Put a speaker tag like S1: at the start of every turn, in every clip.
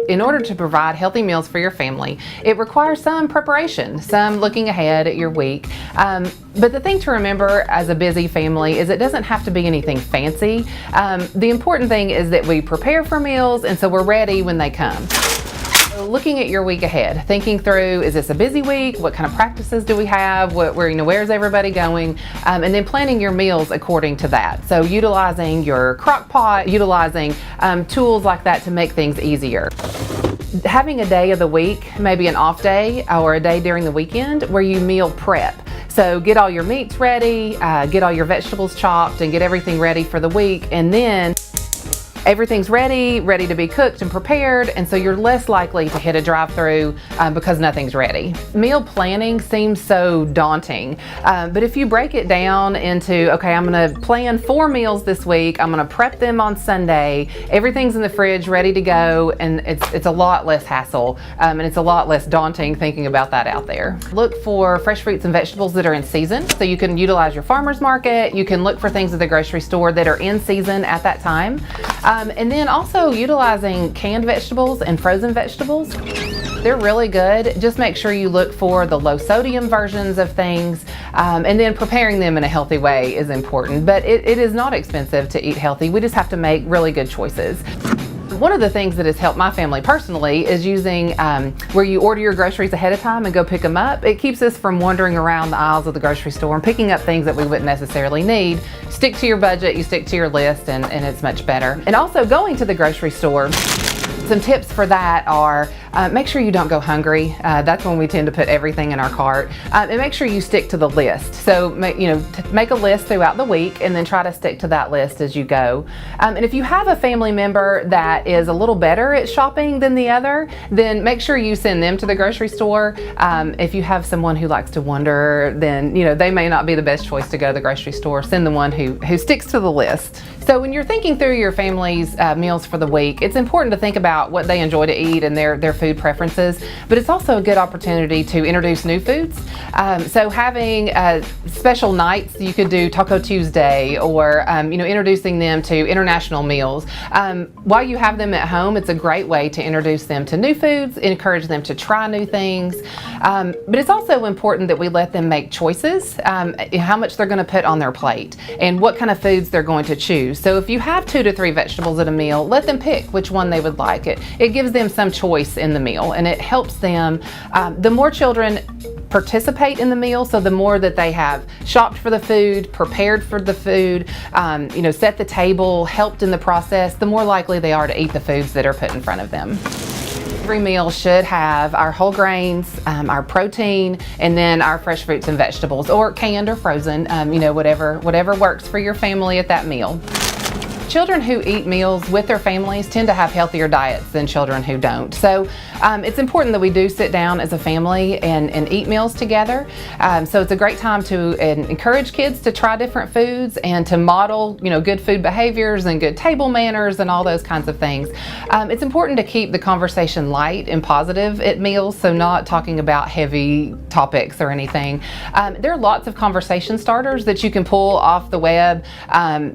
S1: In order to provide healthy meals for your family, it requires some preparation, some looking ahead at your week. But the thing to remember as a busy family is it doesn't have to be anything fancy. The important thing is that we prepare for meals and so we're ready when they come. Looking at your week ahead, thinking through, is this a busy week? What kind of practices do we have? Where's everybody going? And then planning your meals according to that. So utilizing your crock pot, utilizing tools like that to make things easier. Having a day of the week, maybe an off day or a day during the weekend where you meal prep. So get all your meats ready, get all your vegetables chopped and get everything ready for the week, and then everything's ready to be cooked and prepared, and so you're less likely to hit a drive-through because nothing's ready. Meal planning seems so daunting, but if you break it down into, okay, I'm gonna plan 4 meals this week, I'm gonna prep them on Sunday, everything's in the fridge ready to go, and it's a lot less hassle, and it's a lot less daunting thinking about that out there. Look for fresh fruits and vegetables that are in season, so you can utilize your farmer's market, you can look for things at the grocery store that are in season at that time. And then also utilizing canned vegetables and frozen vegetables. They're really good. Just make sure you look for the low sodium versions of things, and then preparing them in a healthy way is important. But it is not expensive to eat healthy. We just have to make really good choices. One of the things that has helped my family personally is using where you order your groceries ahead of time and go pick them up. It keeps us from wandering around the aisles of the grocery store and picking up things that we wouldn't necessarily need. Stick to your budget, you stick to your list, and it's much better. And also going to the grocery store, some tips for that are make sure you don't go hungry. That's when we tend to put everything in our cart. And make sure you stick to the list. So make a list throughout the week and then try to stick to that list as you go. And if you have a family member that is a little better at shopping than the other, then make sure you send them to the grocery store. If you have someone who likes to wander, then they may not be the best choice to go to the grocery store. Send the one who sticks to the list. So when you're thinking through your family's meals for the week, it's important to think about what they enjoy to eat and their food preferences, but it's also a good opportunity to introduce new foods. So having special nights, you could do Taco Tuesday, or introducing them to international meals. While you have them at home, it's a great way to introduce them to new foods, encourage them to try new things. But it's also important that we let them make choices, how much they're going to put on their plate and what kind of foods they're going to choose. So if you have 2 to 3 vegetables at a meal, let them pick which one they would like. It gives them some choice in the meal, and it helps them. The more children participate in the meal, so the more that they have shopped for the food, prepared for the food, set the table, helped in the process, the more likely they are to eat the foods that are put in front of them. Every meal should have our whole grains, our protein, and then our fresh fruits and vegetables, or canned or frozen, whatever works for your family at that meal. Children who eat meals with their families tend to have healthier diets than children who don't. So it's important that we do sit down as a family and eat meals together. So it's a great time to encourage kids to try different foods and to model, good food behaviors and good table manners and all those kinds of things. It's important to keep the conversation light and positive at meals, so not talking about heavy topics or anything. There are lots of conversation starters that you can pull off the web,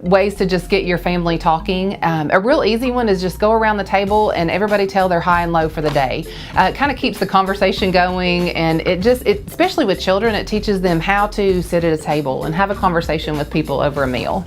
S1: ways to just get your family talking. A real easy one is just go around the table and everybody tell their high and low for the day. It kind of keeps the conversation going, and especially with children, it teaches them how to sit at a table and have a conversation with people over a meal.